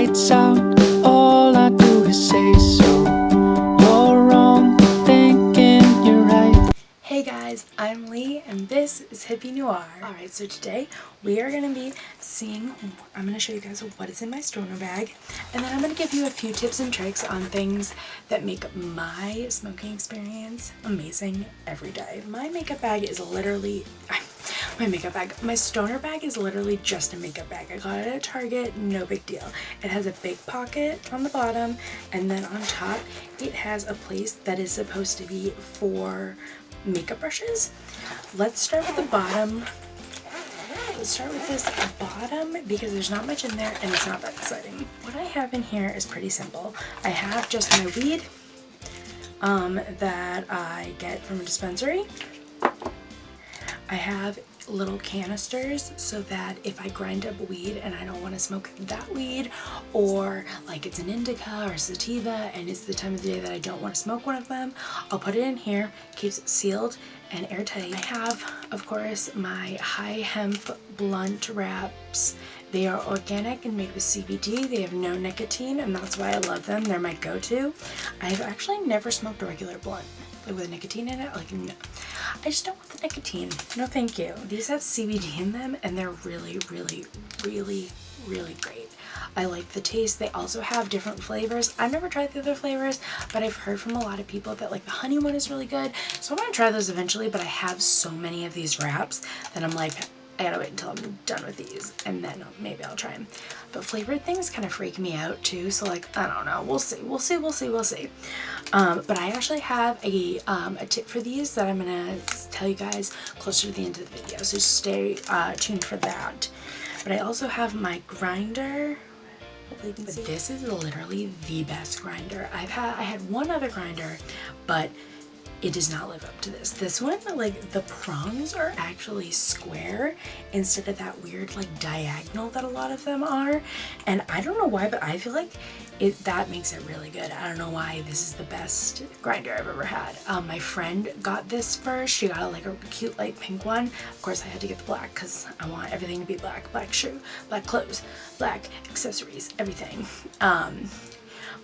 lights out, all I do is say so. You're wrong, thinking you're right. Hey guys, I'm Lee and this is HippiNoire. Alright, so today we are going to be I'm going to show you guys what is in my stoner bag, and then I'm going to give you a few tips and tricks on things that make my smoking experience amazing every day. My stoner bag is literally just a makeup bag. I got it at Target, no big deal. It has a big pocket on the bottom, and then on top it has a place that is supposed to be for makeup brushes. Let's start with the bottom. Let's start with this bottom because there's not much in there and it's not that exciting. What I have in here is pretty simple. I have just my weed that I get from a dispensary. I have little canisters so that if I grind up weed and I don't want to smoke that weed, or like it's an indica or sativa and it's the time of the day that I don't want to smoke one of them, I'll put it in here, keeps it sealed and airtight. I have, of course, my high hemp blunt wraps. They are organic and made with CBD. They have no nicotine, and that's why I love them. They're my go-to. I've actually never smoked a regular blunt with nicotine in it. Like, no. I just don't want the nicotine. No thank you. These have CBD in them and they're really, really, really, really great. I like the taste. They also have different flavors. I've never tried the other flavors, but I've heard from a lot of people that like the honey one is really good. So I'm gonna try those eventually, but I have so many of these wraps that I'm like, I gotta wait until I'm done with these and then maybe I'll try them. But flavored things kind of freak me out too, so like, I don't know, we'll see. But I actually have a tip for these that I'm gonna tell you guys closer to the end of the video, so stay tuned for that. But I also have my grinder. Hopefully you can see. This is literally the best grinder. I had one other grinder, but it does not live up to this. This one, like the prongs are actually square instead of that weird like diagonal that a lot of them are. And I don't know why, but I feel like that makes it really good. I don't know why. This is the best grinder I've ever had. My friend got this first. She got like a cute light pink one. Of course I had to get the black because I want everything to be black. Black shoe, black clothes, black accessories, everything.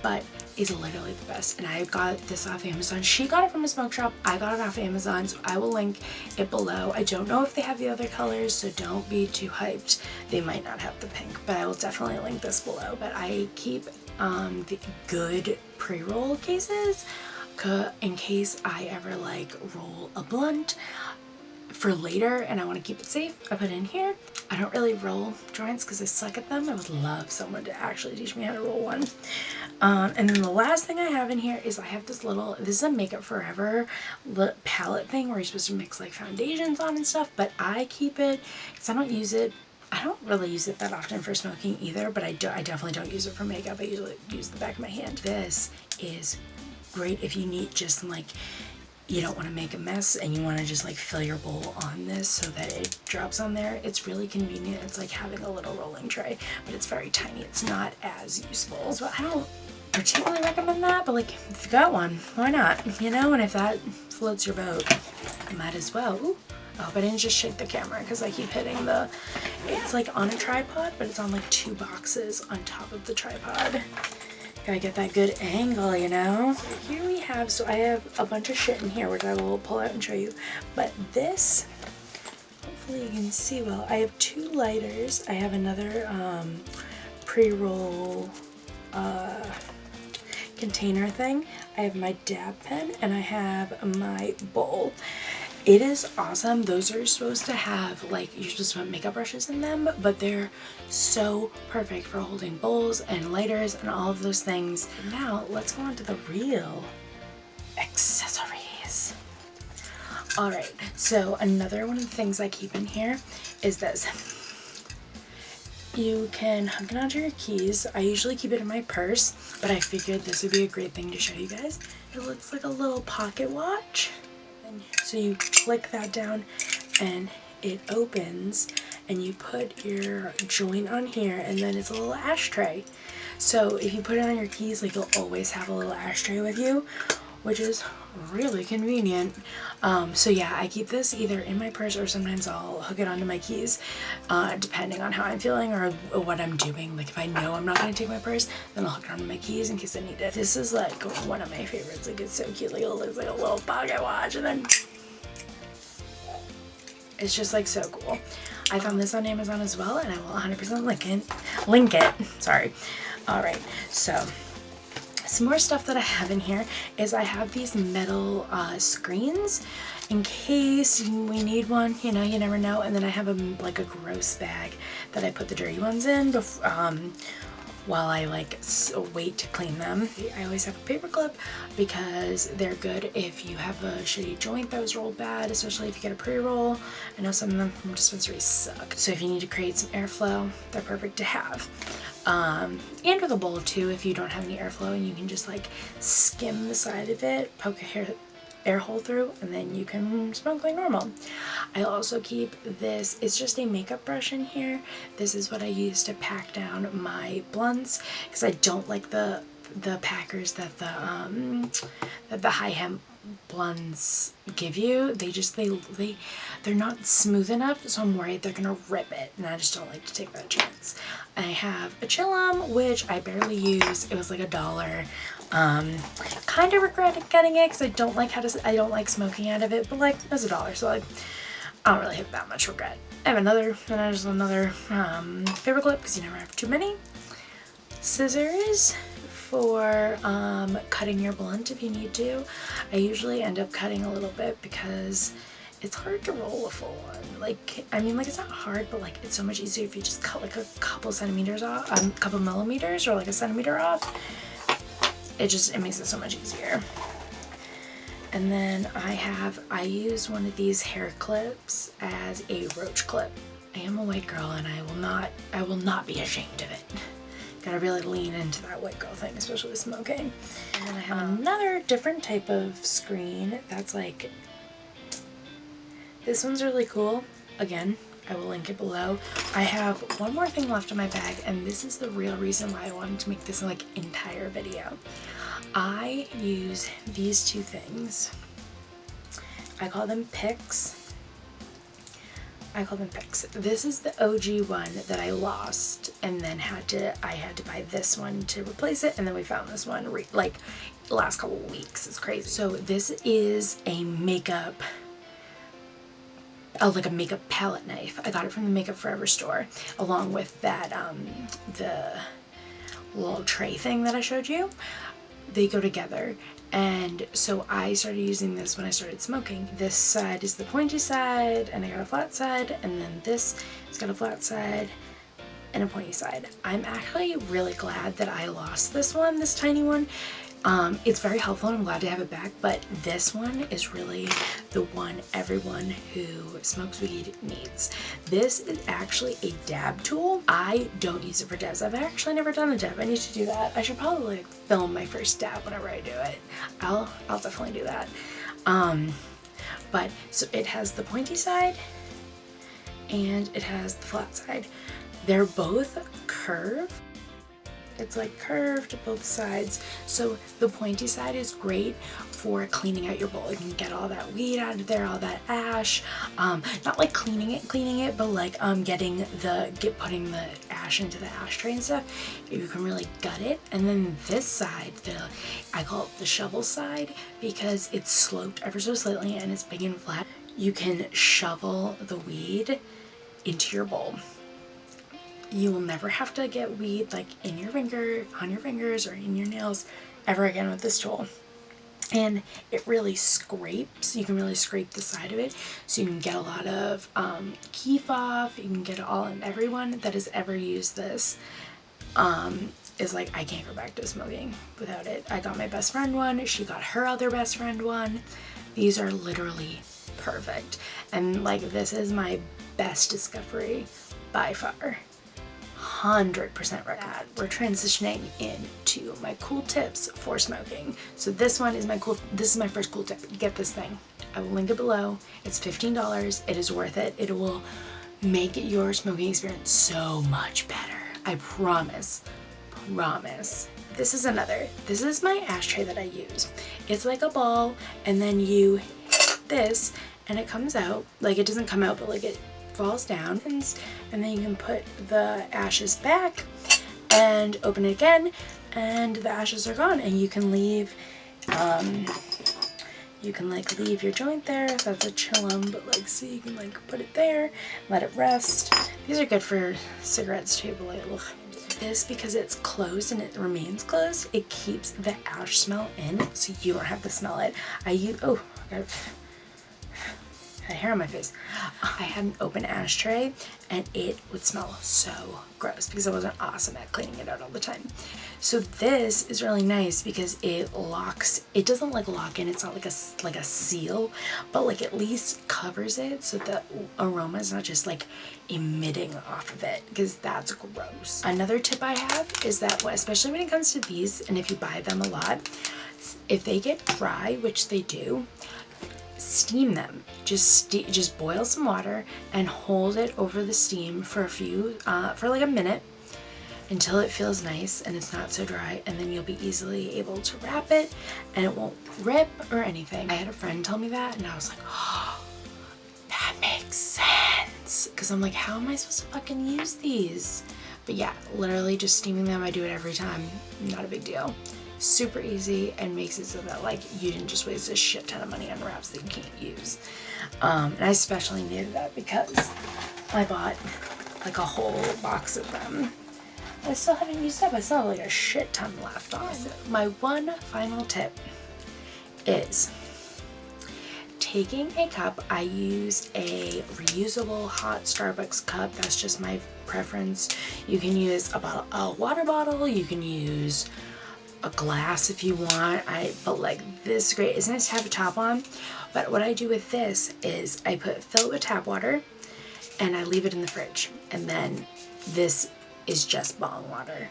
But is literally the best, and I got this off Amazon. She got it from a smoke shop. I got it off Amazon, so I will link it below. I don't know if they have the other colors, so don't be too hyped. They might not have the pink, but I will definitely link this below. But I keep the good pre-roll cases in case I ever like roll a blunt for later and I want to keep it safe. I put it in here. I don't really roll joints because I suck at them. I would love someone to actually teach me how to roll one. And then the last thing I have in here is I have this is a Makeup Forever palette thing where you're supposed to mix like foundations on and stuff, but I keep it because I don't use it. I don't really use it that often for smoking either, but I definitely don't use it for makeup. I usually use the back of my hand. This is great if you need just like, you don't want to make a mess and you want to just like fill your bowl on this so that it drops on there. It's really convenient. It's like having a little rolling tray, but it's very tiny. It's not as useful. So I don't particularly recommend that, but like if you got one, why not? You know, and if that floats your boat, might as well. Ooh. I hope I didn't just shake the camera because I keep hitting it's like on a tripod, but it's on like two boxes on top of the tripod. Gotta get that good angle, you know? So here we have, so I have a bunch of shit in here, which I will pull out and show you. But this, hopefully you can see well. I have two lighters. I have another pre-roll container thing. I have my dab pen and I have my bowl. It is awesome. Those are supposed to have like, you're supposed to put makeup brushes in them, but they're so perfect for holding bowls and lighters and all of those things. Now let's go on to the real accessories. All right, so another one of the things I keep in here is this. You can hook it onto your keys. I usually keep it in my purse, but I figured this would be a great thing to show you guys. It looks like a little pocket watch. So you click that down and it opens and you put your joint on here, and then it's a little ashtray. So if you put it on your keys, like you'll always have a little ashtray with you, which is really convenient. So yeah, I keep this either in my purse or sometimes I'll hook it onto my keys, depending on how I'm feeling or what I'm doing. Like if I know I'm not gonna take my purse, then I'll hook it onto my keys in case I need it. This is like one of my favorites. Like it's so cute. Like it looks like a little pocket watch, and then it's just like so cool. I found this on Amazon as well, and I will 100% link it. Sorry. All right, so some more stuff that I have in here is I have these metal screens in case we need one, you know, you never know. And then I have like a gross bag that I put the dirty ones in while I like wait to clean them. I always have a paper clip because they're good if you have a shitty joint that was rolled bad, especially if you get a pre-roll. I know some of them from dispensaries suck. So if you need to create some airflow, they're perfect to have. And with a bowl too, if you don't have any airflow, and you can just like skim the side of it, poke a air hole through, and then you can smoke like normal. I also keep this, it's just a makeup brush in here. This is what I use to pack down my blunts because I don't like the packers that the high hemp blunts give you. They're not smooth enough, so I'm worried they're gonna rip it, and I just don't like to take that chance. I have a Chillum, which I barely use. It was like $1. Kind of regret getting it because I don't like smoking out of it, but like it was $1, so like I don't really have that much regret. I have another paper clip because you never have too many. Scissors for cutting your blunt if you need to. I usually end up cutting a little bit because it's hard to roll a full one. Like, I mean, like it's not hard, but like it's so much easier if you just cut like a couple centimeters off, a couple millimeters or like a centimeter off. It makes it so much easier. And then I use one of these hair clips as a roach clip. I am a white girl and I will not be ashamed of it. Gotta really lean into that white girl thing, especially with smoking. And then I have another different type of screen that's like, this one's really cool. Again, I will link it below. I have one more thing left in my bag, and this is the real reason why I wanted to make this like entire video. I use these two things. I call them picks. This is the OG one that I lost, and then I had to buy this one to replace it, and then we found this one like the last couple of weeks. It's crazy. So this is a makeup, like a makeup palette knife. I got it from the Makeup Forever store, along with that the little tray thing that I showed you. They go together, and so I started using this when I started smoking. This side is the pointy side, and I got a flat side, and then this has got a flat side and a pointy side. I'm actually really glad that I lost this tiny one. It's very helpful and I'm glad to have it back, but this one is really the one everyone who smokes weed needs. This is actually a dab tool. I don't use it for dabs. I've actually never done a dab. I need to do that. I should probably like film my first dab whenever I do it. I'll definitely do that. But so it has the pointy side and it has the flat side. They're both curved. It's like curved both sides. So the pointy side is great for cleaning out your bowl. You can get all that weed out of there, all that ash. Not like cleaning it, but like putting the ash into the ashtray and stuff. You can really gut it. And then this side, I call it the shovel side because it's sloped ever so slightly and it's big and flat. You can shovel the weed into your bowl. You will never have to get weed like on your fingers or in your nails ever again with this tool. And it really scrapes. You can really scrape the side of it, so you can get a lot of keef off. You can get it all, and everyone that has ever used this is like, I can't go back to smoking without it. I got my best friend one. She got her other best friend one. These are literally perfect. And like, this is my best discovery by far. 100% recommend. We're transitioning into my cool tips for smoking. So this is my first cool tip. Get this thing. I will link it below. It's $15. It is worth it. It will make your smoking experience so much better. I promise. promise. This is another. This is my ashtray that I use. It's like a ball, and then you hit this and it comes out. Like, it doesn't come out, but like it falls down, and then you can put the ashes back and open it again, and the ashes are gone, and you can leave leave your joint there if that's a chillum, but like, so you can like put it there, let it rest. These are good for cigarettes too, but like, ugh. This, because it's closed and it remains closed, it keeps the ash smell in, so you don't have to smell it. I had hair on my face. I had an open ashtray and it would smell so gross because I wasn't awesome at cleaning it out all the time. So this is really nice because it locks, it doesn't like lock in, it's not like a seal, but like at least covers it so the aroma is not just like emitting off of it, because that's gross. Another tip I have is that, especially when it comes to these, and if you buy them a lot, if they get dry, which they do, steam them. Just boil some water and hold it over the steam for for like a minute until it feels nice and it's not so dry, and then you'll be easily able to wrap it and it won't rip or anything. I had a friend tell me that and I was like, oh, that makes sense, because I'm like, how am I supposed to fucking use these? But yeah, literally just steaming them. I do it every time. Not a big deal. Super easy, and makes it so that like you didn't just waste a shit ton of money on wraps that you can't use. And I especially needed that because I bought like a whole box of them. I still haven't used up. I still have like a shit ton left on it. My one final tip is taking a cup. I use a reusable hot Starbucks cup. That's just my preference. You can use a water bottle. You can use a glass if you want. But like, this is great. It's nice to have a top on. But what I do with this is I fill it with tap water and I leave it in the fridge. And then this is just bong water.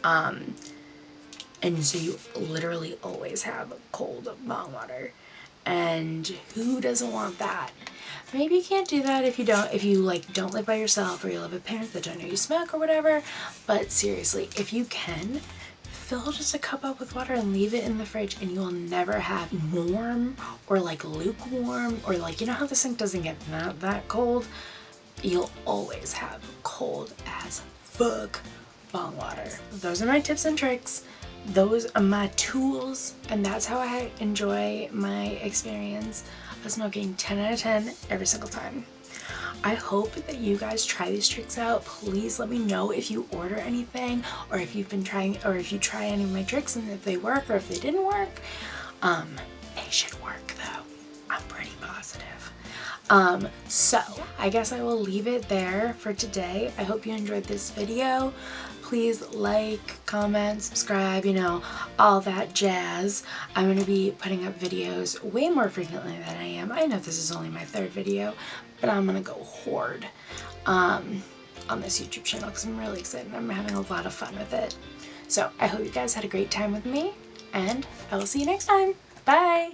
And so you literally always have cold bong water. And who doesn't want that? Maybe you can't do that if you like don't live by yourself, or you live with parents that don't know you smoke or whatever. But seriously, if you can, fill just a cup up with water and leave it in the fridge, and you will never have warm or like lukewarm, or like, you know how the sink doesn't get that cold? You'll always have cold as fuck bong water. Those are my tips and tricks. Those are my tools, and that's how I enjoy my experience of smoking 10 out of 10 every single time. I hope that you guys try these tricks out. Please let me know if you order anything, or if you've been trying, or if you try any of my tricks and if they work or if they didn't work. They should work though. I'm pretty positive. So I guess I will leave it there for today. I hope you enjoyed this video. Please like, comment, subscribe, you know, all that jazz. I'm going to be putting up videos way more frequently than I am. I know this is only my third video, but I'm going to go hard on this YouTube channel because I'm really excited. I'm having a lot of fun with it. So I hope you guys had a great time with me, and I will see you next time. Bye!